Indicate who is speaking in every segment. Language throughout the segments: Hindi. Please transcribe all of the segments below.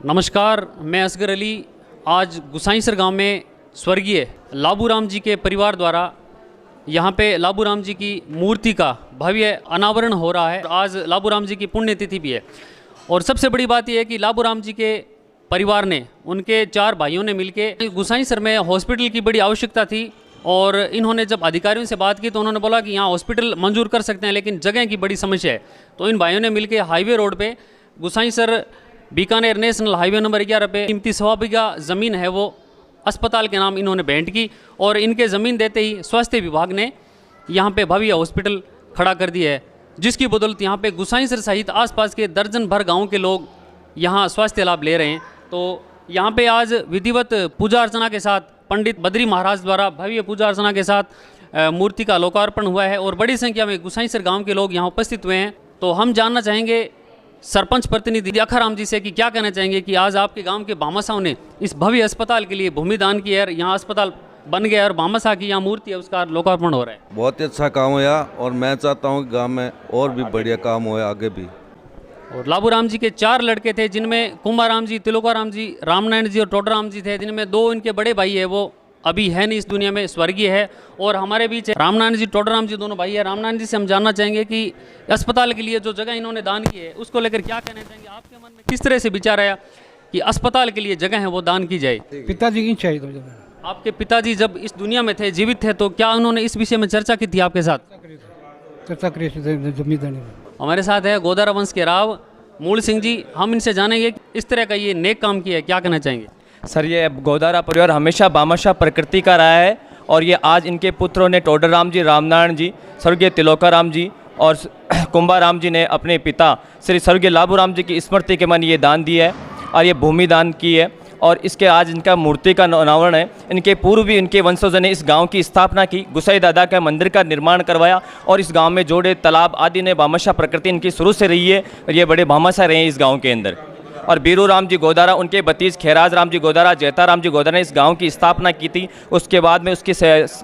Speaker 1: नमस्कार, मैं असगर अली। आज गुसाईसर गांव में स्वर्गीय लाबूराम जी के परिवार द्वारा यहाँ पे लाबूराम जी की मूर्ति का भव्य अनावरण हो रहा है। आज लाबूराम जी की पुण्यतिथि भी है और सबसे बड़ी बात यह है कि लाबूराम जी के परिवार ने, उनके 4 भाइयों ने मिलकर गुसाईसर में हॉस्पिटल की बड़ी आवश्यकता थी और इन्होंने जब अधिकारियों से बात की तो उन्होंने बोला कि यहाँ हॉस्पिटल मंजूर कर सकते हैं लेकिन जगह की बड़ी समस्या है। तो इन भाइयों ने मिलकर हाईवे रोड पे Gusainsar Bikaner national highway number 11 पे कीमती 1.25 बीघा ज़मीन है वो अस्पताल के नाम इन्होंने भेंट की और इनके ज़मीन देते ही स्वास्थ्य विभाग ने यहाँ पे भव्य हॉस्पिटल खड़ा कर दिया है, जिसकी बदौलत यहाँ पे गुसाईसर सहित आसपास के दर्जन भर गाँव के लोग यहाँ स्वास्थ्य लाभ ले रहे हैं। तो यहाँ पे आज विधिवत पूजा अर्चना के साथ पंडित बद्री महाराज द्वारा भव्य पूजा अर्चना के साथ मूर्ति का लोकार्पण हुआ है और बड़ी संख्या में गुसाईसर गाँव के लोग यहाँ उपस्थित हुए हैं। तो हम जानना चाहेंगे सरपंच प्रतिनिधि अखाराम जी से कि क्या कहना चाहेंगे कि आज आपके गांव के भामाशाहों ने इस भव्य अस्पताल के लिए भूमि दान की है, यहाँ अस्पताल बन गया और भामाशाह की यहाँ मूर्ति है उसका लोकार्पण हो रहा है।
Speaker 2: बहुत ही अच्छा काम हुआ और मैं चाहता हूँ कि गांव में और भी बढ़िया काम हो आगे भी।
Speaker 1: और लाबूराम जी के 4 लड़के थे जिनमें कुंभाराम जी, तिलोकाराम जी, रामनारायण जी और टोडराम जी थे, जिनमें 2 इनके बड़े भाई है वो अभी है नहीं इस दुनिया में, स्वर्गीय है। और हमारे बीच रामनारायण जी, टोडराम जी दोनों भाई है। रामनारायण जी से हम जानना चाहेंगे कि अस्पताल के लिए जो जगह इन्होंने दान की है उसको लेकर क्या कहना चाहेंगे, आपके मन में किस तरह से विचार आया कि अस्पताल के लिए जगह है वो दान की जाए।
Speaker 3: पिताजी की चाहिए तो
Speaker 1: आपके पिताजी जब इस दुनिया में थे, जीवित थे, तो क्या उन्होंने इस विषय में चर्चा की थी आपके साथ?
Speaker 3: चर्चा करी जमींदारी।
Speaker 1: हमारे साथ है गोदारा वंश के राव मूल सिंह जी। हम इनसे जानेंगे इस तरह का ये नेक काम किया है, क्या कहना चाहेंगे?
Speaker 4: सर, ये गोदारा परिवार हमेशा भामाशाह प्रकृति का रहा है और ये आज इनके पुत्रों ने टोडरराम जी, रामनारायण जी, स्वर्गीय तिलोकाराम जी और कुंभाराम जी ने अपने पिता श्री स्वर्गीय लाबूराम जी की स्मृति के मन ये दान दिया है और ये भूमि दान की है और इसके आज इनका मूर्ति का अनावरण है। इनके पूर्व भी इनके वंशजों ने इस गांव की स्थापना की, गुसाई दादा का मंदिर का निर्माण करवाया और इस गांव में जोड़े तालाब आदि ने भामाशाह प्रकृति इनकी शुरू से रही है और ये बड़े भामाशाह रहे हैं इस गाँव के अंदर। और बीरू राम जी गोदारा, उनके भतीज खेराज राम जी गोदारा, जैताराम जी गोदारा ने इस गांव की स्थापना की थी। उसके बाद में उसकी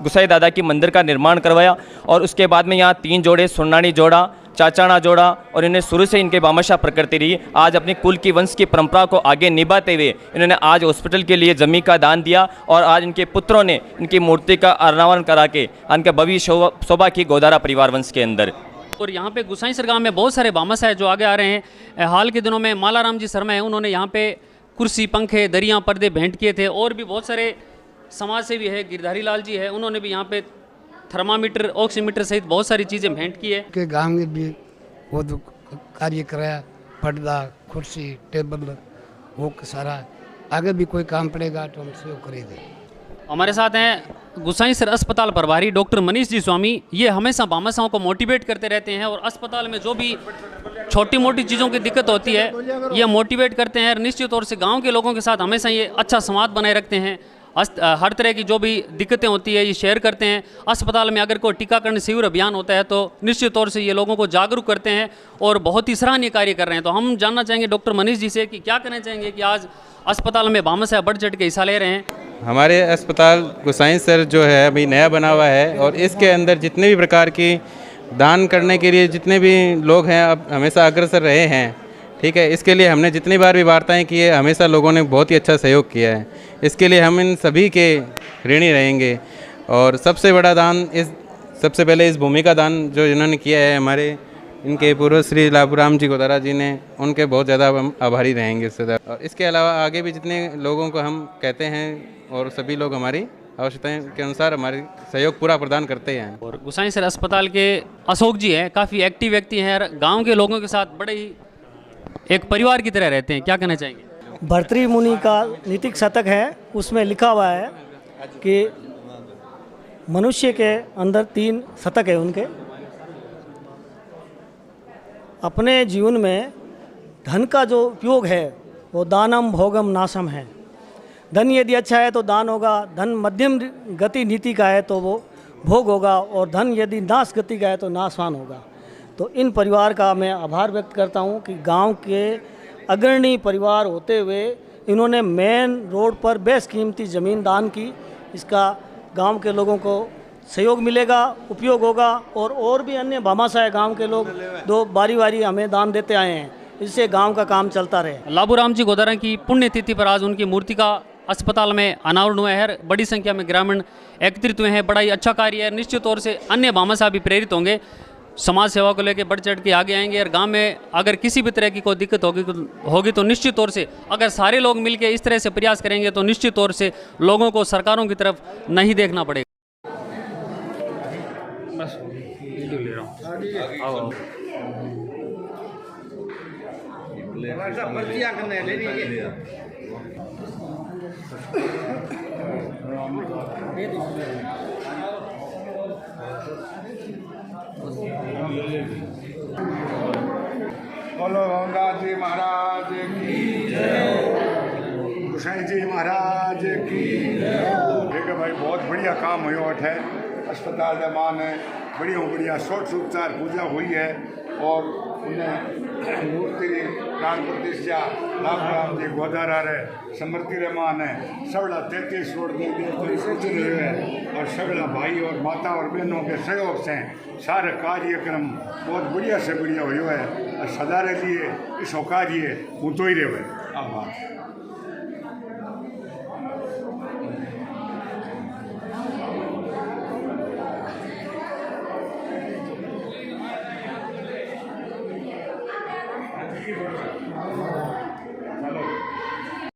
Speaker 4: गुसाई दादा की मंदिर का निर्माण करवाया और उसके बाद में यहाँ 3 जोड़े, सुन्नानी जोड़ा, चाचाना जोड़ा और इन्हें शुरू से इनके भामाशाह प्रकृति रही। आज अपनी कुल की वंश की परंपरा को आगे निभाते हुए इन्होंने आज हॉस्पिटल के लिए जमीन का दान दिया और आज इनके पुत्रों ने इनकी मूर्ति का अनावरण करा के इनका भव्य शोभा की गोदारा परिवार वंश के अंदर।
Speaker 1: और यहाँ पे गुसाईसर गांव में बहुत सारे भामाशाह जो आगे आ रहे हैं। हाल के दिनों में मालाराम जी शर्मा है, उन्होंने यहाँ पे कुर्सी, पंखे, दरियाँ, पर्दे भेंट किए थे और भी बहुत सारे समाज सेवी है, गिरधारी लाल जी है, उन्होंने भी यहाँ पे थर्मामीटर, ऑक्सीमीटर सहित बहुत सारी चीज़ें भेंट की है।
Speaker 3: के गाँव में भी बहुत कार्य कराया, पर्दा, कुर्सी, टेबल, वो सारा। आगे भी कोई काम पड़ेगा तो हम सहयोग करेंगे।
Speaker 1: हमारे साथ हैं गुसाईसर अस्पताल प्रभारी डॉक्टर मनीष जी स्वामी। ये हमेशा भामाशाहों को मोटिवेट करते रहते हैं और अस्पताल में जो भी छोटी मोटी चीज़ों की दिक्कत होती है ये मोटिवेट करते हैं और निश्चित तौर से गांव के लोगों के साथ हमेशा ये अच्छा संवाद बनाए रखते हैं। हर तरह की जो भी दिक्कतें होती है ये शेयर करते हैं। अस्पताल में अगर कोई टीकाकरण शिविर अभियान होता है तो निश्चित तौर से ये लोगों को जागरूक करते हैं और बहुत ही सराहनीय कार्य कर रहे हैं। तो हम जानना चाहेंगे डॉक्टर मनीष जी से कि क्या कहना चाहेंगे कि आज अस्पताल में भामाशाह बढ़ चढ़ के हिस्सा ले रहे हैं।
Speaker 5: हमारे अस्पताल गुसाईसर जो है अभी नया बना हुआ है और इसके अंदर जितने भी प्रकार की दान करने के लिए जितने भी लोग हैं अब हमेशा अग्रसर रहे हैं, ठीक है। इसके लिए हमने जितनी बार भी वार्ताएं की है हमेशा लोगों ने बहुत ही अच्छा सहयोग किया है। इसके लिए हम इन सभी के ऋणी रहेंगे। और सबसे बड़ा दान सबसे पहले इस भूमि का दान जो इन्होंने किया है हमारे इनके पूर्व श्री लाबूराम जी गोदारा जी ने, उनके बहुत ज़्यादा हम आभारी रहेंगे इससे। और इसके अलावा आगे भी जितने लोगों को हम कहते हैं और सभी लोग हमारी आवश्यकताएं के अनुसार हमारी सहयोग पूरा प्रदान करते हैं।
Speaker 1: और गुसाईसर अस्पताल के अशोक जी हैं, काफ़ी एक्टिव व्यक्ति हैं, गाँव के लोगों के साथ बड़े ही एक परिवार की तरह रहते हैं, क्या कहना चाहेंगे?
Speaker 6: भर्तृ मुनि का नीतिक शतक है, उसमें लिखा हुआ है कि मनुष्य के अंदर 3 शतक है उनके। अपने जीवन में धन का जो उपयोग है वो दानम भोगम नाशम है। धन यदि अच्छा है तो दान होगा, धन मध्यम गति नीति का है तो वो भोग होगा और धन यदि नाश गति का है तो नाशवान होगा। तो इन परिवार का मैं आभार व्यक्त करता हूँ कि गांव के अग्रणी परिवार होते हुए इन्होंने मेन रोड पर बेशकीमती ज़मीन दान की। इसका गांव के लोगों को सहयोग मिलेगा, उपयोग होगा और भी अन्य भामाशाह गांव के लोग 2 बारी हमें दान देते आए हैं। इससे गांव का काम चलता रहे।
Speaker 1: लाबूराम जी गोदारा की पुण्यतिथि पर आज उनकी मूर्ति का अस्पताल में अनावरण हुआ है। बड़ी संख्या में ग्रामीण एकत्रित हुए हैं। बड़ा ही अच्छा कार्य है। निश्चित तौर से अन्य भामाशाह भी प्रेरित होंगे, समाज सेवा को लेकर बढ़ चढ़ के आगे आएंगे। और गांव में अगर किसी भी तरह की कोई दिक्कत होगी तो निश्चित तौर से अगर सारे लोग मिलकर इस तरह से प्रयास करेंगे तो निश्चित तौर से लोगों को सरकारों की तरफ नहीं देखना पड़ेगा। बस वीडियो ले रहा हूँ।
Speaker 7: बोलो गंगा जी महाराज की जय, गोसाई जी महाराज की जय। ठीक है भाई, बहुत बढ़िया काम हुआ है। अस्पताल में मान है बढ़िया षोडश उपचार पूजा हुई है और उन्हें मूर्ति प्राण प्रतिष्ठा लाबूराम जी गोदारा रे समृद्धि रहमान है। सगड़ा 33 रोड रहे हैं और सगड़ा भाई और माता और बहनों के सहयोग से सारे कार्यक्रम बहुत बढ़िया से बढ़िया हुआ है। और सदा रहे लिए इस कार्य हूँ तो ही रहे। आभार।
Speaker 8: Thank you.